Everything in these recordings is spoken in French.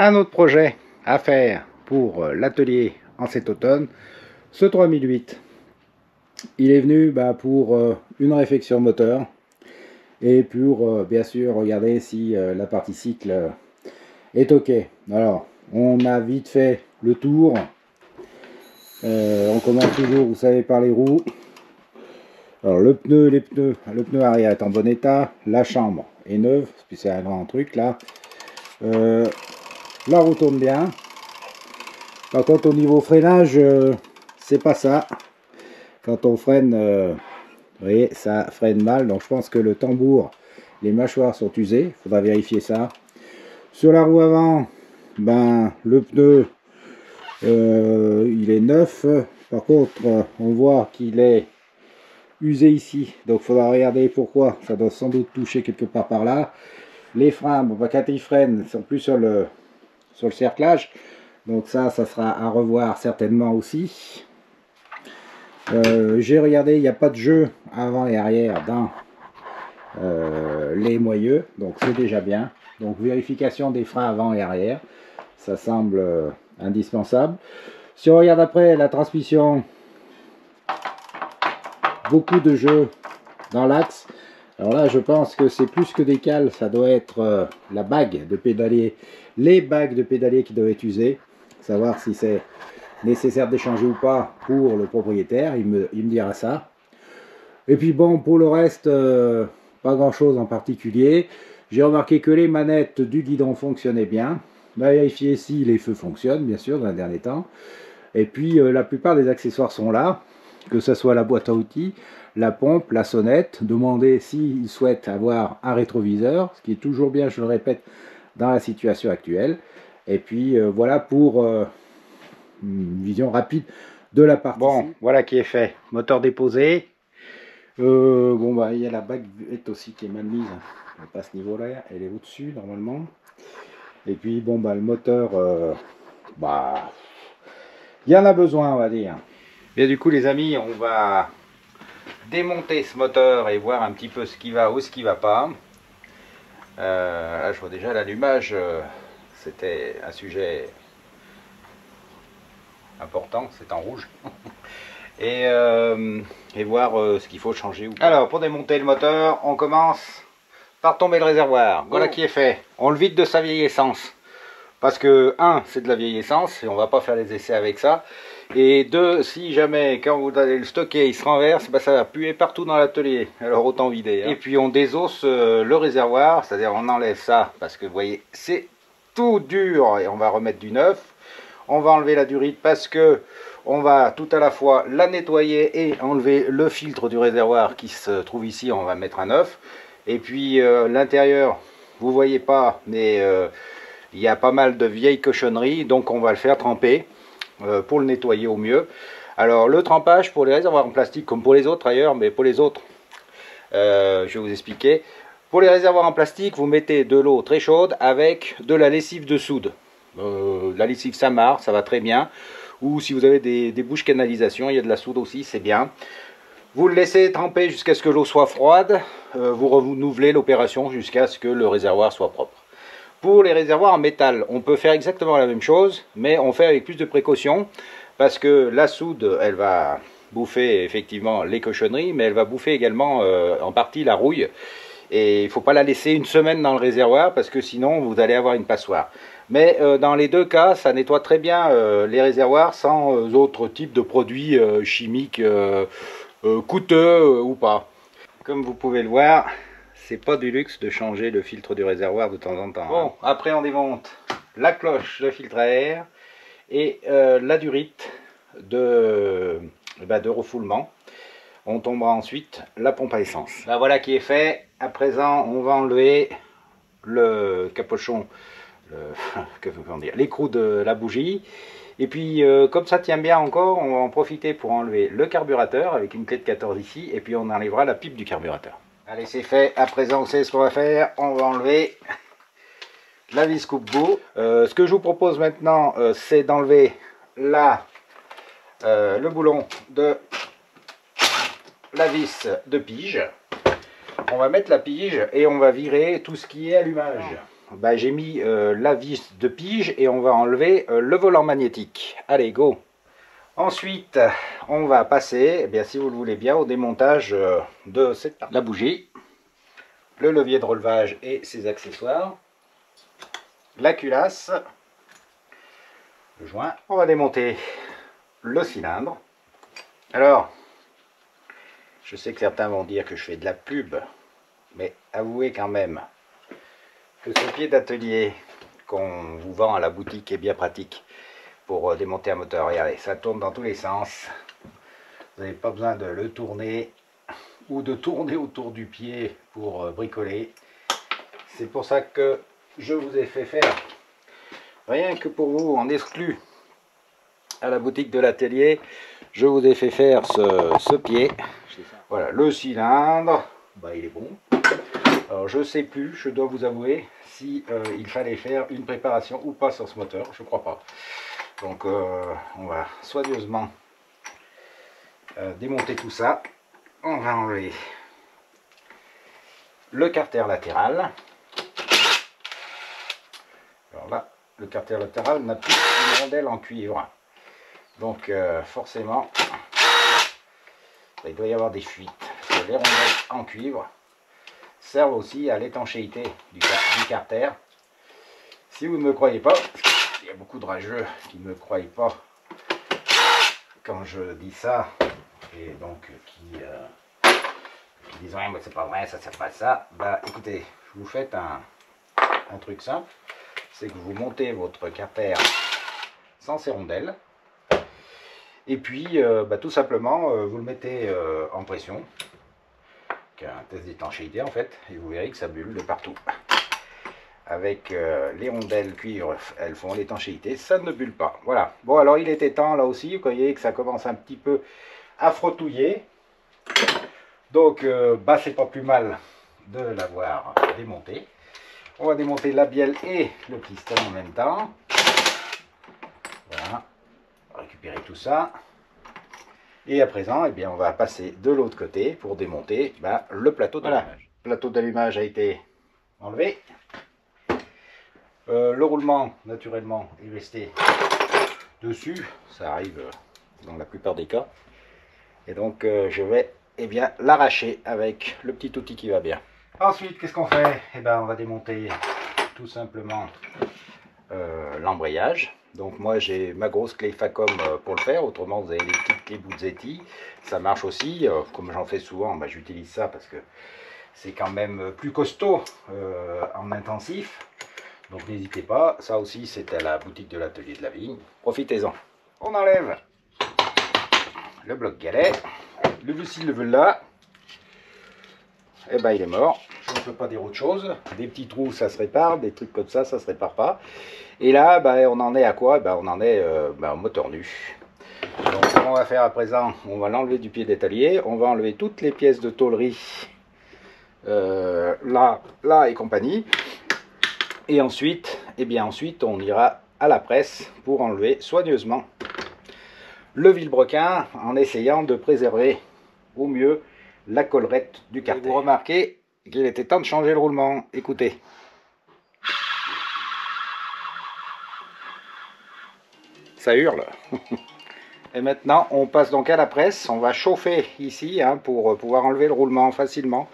Un autre projet à faire pour l'atelier en cet automne, ce 3008. Il est venu pour une réfection moteur et pour bien sûr regarder si la partie cycle est ok. Alors on a vite fait le tour. On commence toujours, vous savez, par les roues. Alors le pneu arrière est en bon état, la chambre est neuve, parce que c'est un grand truc là. La roue tourne bien. Par contre au niveau freinage, c'est pas ça. Quand on freine, vous voyez, ça freine mal. Donc je pense que le tambour, les mâchoires sont usées. Il faudra vérifier ça. Sur la roue avant, le pneu, il est neuf. Par contre, on voit qu'il est usé ici. Donc il faudra regarder pourquoi. Ça doit sans doute toucher quelque part par là. Les freins, quand ils freinent, ils sont plus sur le cerclage. Donc ça sera à revoir certainement aussi. J'ai regardé, il n'y a pas de jeu avant et arrière dans les moyeux, donc c'est déjà bien. Donc vérification des freins avant et arrière, ça semble indispensable. Si on regarde après la transmission, beaucoup de jeux dans l'axe. Alors là je pense que c'est plus que des cales, ça doit être la bague de pédalier, les bagues de pédalier qui doivent être usées, savoir si c'est nécessaire d'échanger ou pas pour le propriétaire, il me dira ça. Et puis bon, pour le reste, pas grand chose en particulier. J'ai remarqué que les manettes du guidon fonctionnaient bien. On va vérifier si les feux fonctionnent, bien sûr, dans un dernier temps. Et puis la plupart des accessoires sont là, que ce soit la boîte à outils, la pompe, la sonnette. Demandez s'ils souhaitent avoir un rétroviseur, ce qui est toujours bien, je le répète, dans la situation actuelle. Et puis voilà pour une vision rapide de la partie. Bon, voilà qui est fait. Moteur déposé. Il y a la baguette aussi qui est mal mise. Elle n'est pas à ce niveau-là, elle est au-dessus normalement. Et puis le moteur, il y en a besoin, on va dire. Bien du coup les amis, on va démonter ce moteur et voir un petit peu ce qui va ou ce qui va pas. Là je vois déjà l'allumage, c'était un sujet important, c'est en rouge. et voir ce qu'il faut changer ou pas. Alors pour démonter le moteur, on commence par tomber le réservoir. Voilà qui est fait. On le vide de sa vieille essence. Parce que 1, c'est de la vieille essence et on va pas faire les essais avec ça. Et 2, si jamais quand vous allez le stocker il se renverse, ça va puer partout dans l'atelier. Alors autant vider. Et puis on désosse le réservoir, c'est-à-dire on enlève ça parce que vous voyez c'est tout dur et on va remettre du neuf. On va enlever la durite parce que on va tout à la fois la nettoyer et enlever le filtre du réservoir qui se trouve ici. On va mettre un neuf. Et puis l'intérieur, vous voyez pas, mais il y a pas mal de vieilles cochonneries, donc on va le faire tremper pour le nettoyer au mieux. Alors le trempage pour les réservoirs en plastique, comme pour les autres ailleurs, mais pour les autres, je vais vous expliquer. Pour les réservoirs en plastique, vous mettez de l'eau très chaude avec de la lessive de soude. La lessive Samar, ça va très bien. Ou si vous avez des bouches canalisation, il y a de la soude aussi, c'est bien. Vous le laissez tremper jusqu'à ce que l'eau soit froide. Vous renouvelez l'opération jusqu'à ce que le réservoir soit propre. Pour les réservoirs en métal, on peut faire exactement la même chose, mais on fait avec plus de précaution, parce que la soude, elle va bouffer effectivement les cochonneries, mais elle va bouffer également en partie la rouille. Et il ne faut pas la laisser une semaine dans le réservoir, parce que sinon vous allez avoir une passoire. Mais dans les deux cas, ça nettoie très bien les réservoirs sans autre type de produits chimiques coûteux ou pas. Comme vous pouvez le voir, c'est pas du luxe de changer le filtre du réservoir de temps en temps. Bon, après on démonte la cloche, le filtre à air et la durite de refoulement. On tombera ensuite la pompe à essence. Là voilà qui est fait. À présent, on va enlever le capochon, l'écrou de la bougie. Et puis comme ça tient bien encore, on va en profiter pour enlever le carburateur avec une clé de 14 ici. Et puis on enlèvera la pipe du carburateur. Allez, c'est fait. À présent, vous savez ce qu'on va faire. On va enlever la vis coupe-bout. Ce que je vous propose maintenant, c'est d'enlever le boulon de la vis de pige. On va mettre la pige et on va virer tout ce qui est allumage. bah, j'ai mis la vis de pige et on va enlever le volant magnétique. Allez, go! Ensuite, on va passer, eh bien, si vous le voulez bien, au démontage de cette partie. La bougie, le levier de relevage et ses accessoires, la culasse, le joint. On va démonter le cylindre. Alors, je sais que certains vont dire que je fais de la pub, mais avouez quand même que ce pied d'atelier qu'on vous vend à la boutique est bien pratique pour démonter un moteur. Regardez, ça tourne dans tous les sens. Vous n'avez pas besoin de le tourner ou de tourner autour du pied pour bricoler. C'est pour ça que je vous ai fait faire, rien que pour vous, en exclu, à la boutique de l'atelier, je vous ai fait faire ce pied. Voilà, le cylindre, bah, il est bon. Alors je sais plus, je dois vous avouer, si il fallait faire une préparation ou pas sur ce moteur, je crois pas. Donc on va soigneusement démonter tout ça. On va enlever le carter latéral. Alors là, le carter latéral n'a plus une rondelle en cuivre. Donc forcément, il doit y avoir des fuites. Parce que les rondelles en cuivre servent aussi à l'étanchéité du carter. Si vous ne me croyez pas, il y a beaucoup de rageux qui ne me croient pas quand je dis ça, et donc qui disent ouais, mais c'est pas vrai, ça c'est pas ça. Bah écoutez, vous faites un truc simple, c'est que vous montez votre carter sans ces rondelles, et puis bah, tout simplement vous le mettez en pression, un test d'étanchéité en fait, et vous verrez que ça bulle de partout. Avec les rondelles cuivre, elles font l'étanchéité, ça ne bulle pas. Voilà. Bon, alors il était temps là aussi, vous voyez que ça commence un petit peu à frottouiller. Donc, bah, c'est pas plus mal de l'avoir démonté. On va démonter la bielle et le piston en même temps. Voilà. On va récupérer tout ça. Et à présent, eh bien, on va passer de l'autre côté pour démonter bah, le plateau d'allumage. Voilà. Le plateau d'allumage a été enlevé. Le roulement, naturellement, est resté dessus. Ça arrive dans la plupart des cas. Et donc, je vais eh bien l'arracher avec le petit outil qui va bien. Ensuite, qu'est-ce qu'on fait? Eh ben, on va démonter tout simplement l'embrayage. Donc moi, j'ai ma grosse clé Facom pour le faire. Autrement, vous avez les petites clés Buzzetti. Ça marche aussi. Comme j'en fais souvent, bah, j'utilise ça parce que c'est quand même plus costaud en intensif. Donc n'hésitez pas, ça aussi c'est à la boutique de l'atelier de la vigne. Profitez-en. On enlève le bloc galet. Le fusil le là. Et ben il est mort. Je ne peux pas dire autre chose. Des petits trous ça se répare, des trucs comme ça se répare pas. Et là ben, on en est à quoi? Ben, on en est au moteur nu. Donc ce qu'on va faire à présent, on va l'enlever du pied d'étalier. On va enlever toutes les pièces de tôlerie. Là et compagnie. Et ensuite, eh bien ensuite, on ira à la presse pour enlever soigneusement le vilebrequin en essayant de préserver au mieux la collerette du carter. Vous remarquez qu'il était temps de changer le roulement. Écoutez. Ça hurle. Et maintenant, on passe donc à la presse. On va chauffer ici hein, pour pouvoir enlever le roulement facilement,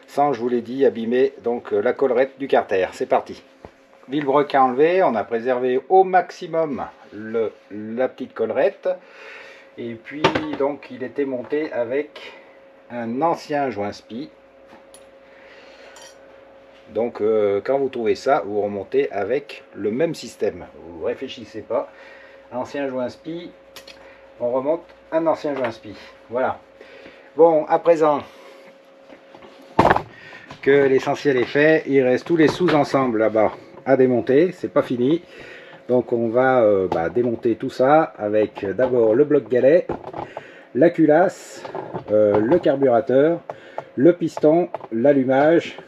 sans, je vous l'ai dit, abîmer donc la collerette du carter. C'est parti. Vilebrequin enlevé, on a préservé au maximum la petite collerette. Et puis donc il était monté avec un ancien joint spi. Donc quand vous trouvez ça, vous remontez avec le même système. Vous ne réfléchissez pas. Ancien joint spi, on remonte un ancien joint spi. Voilà. Bon, à présent que l'essentiel est fait, il reste tous les sous-ensembles là-bas à démonter, c'est pas fini. Donc on va démonter tout ça avec d'abord le bloc galet, la culasse, le carburateur, le piston, l'allumage,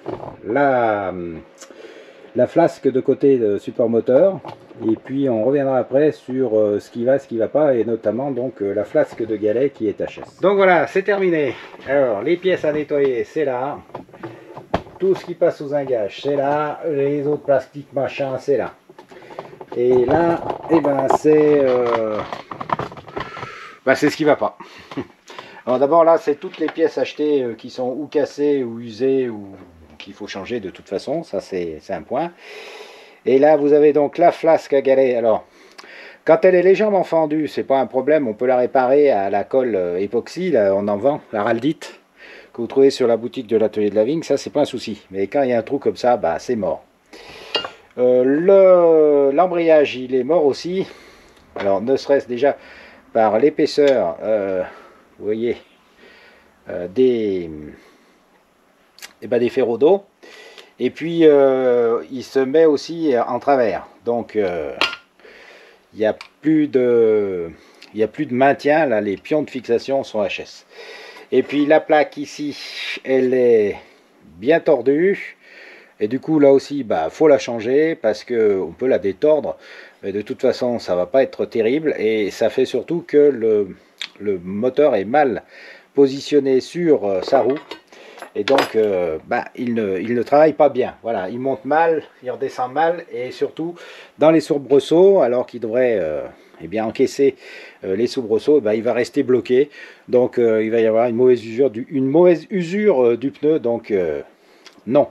la flasque de côté de support moteur, et puis on reviendra après sur ce qui va, ce qui va pas, et notamment donc la flasque de galet qui est HS. Donc voilà, c'est terminé. Alors les pièces à nettoyer, c'est là. tout ce qui passe sous un gage, c'est là. Les autres plastiques machin, c'est là. Et là, eh ben, c'est ce qui va pas. Alors d'abord là, c'est toutes les pièces achetées qui sont ou cassées ou usées ou qu'il faut changer de toute façon. Ça, c'est un point. Et là, vous avez donc la flasque à galet. Alors, quand elle est légèrement fendue, c'est pas un problème. On peut la réparer à la colle époxy. Là, on en vend, la raldite, que vous trouvez sur la boutique de l'atelier de la vigne. Ça, c'est pas un souci. Mais quand il y a un trou comme ça, bah, c'est mort. L'embrayage, il est mort aussi. Alors, ne serait-ce déjà par l'épaisseur, vous voyez, des ferrots d'eau. Et puis, il se met aussi en travers. Donc, il n'y a plus de maintien. Là, les pions de fixation sont HS. Et puis, la plaque ici, elle est bien tordue. Et du coup, là aussi, bah, faut la changer parce qu'on peut la détordre. Mais de toute façon, ça va pas être terrible. Et ça fait surtout que le moteur est mal positionné sur sa roue. Et donc, bah, il ne travaille pas bien. Voilà, il monte mal, il redescend mal. Et surtout, dans les soubresauts, alors qu'il devrait eh bien, encaisser les soubresauts, bah, il va rester bloqué. Donc, il va y avoir une mauvaise usure du pneu. Donc, non.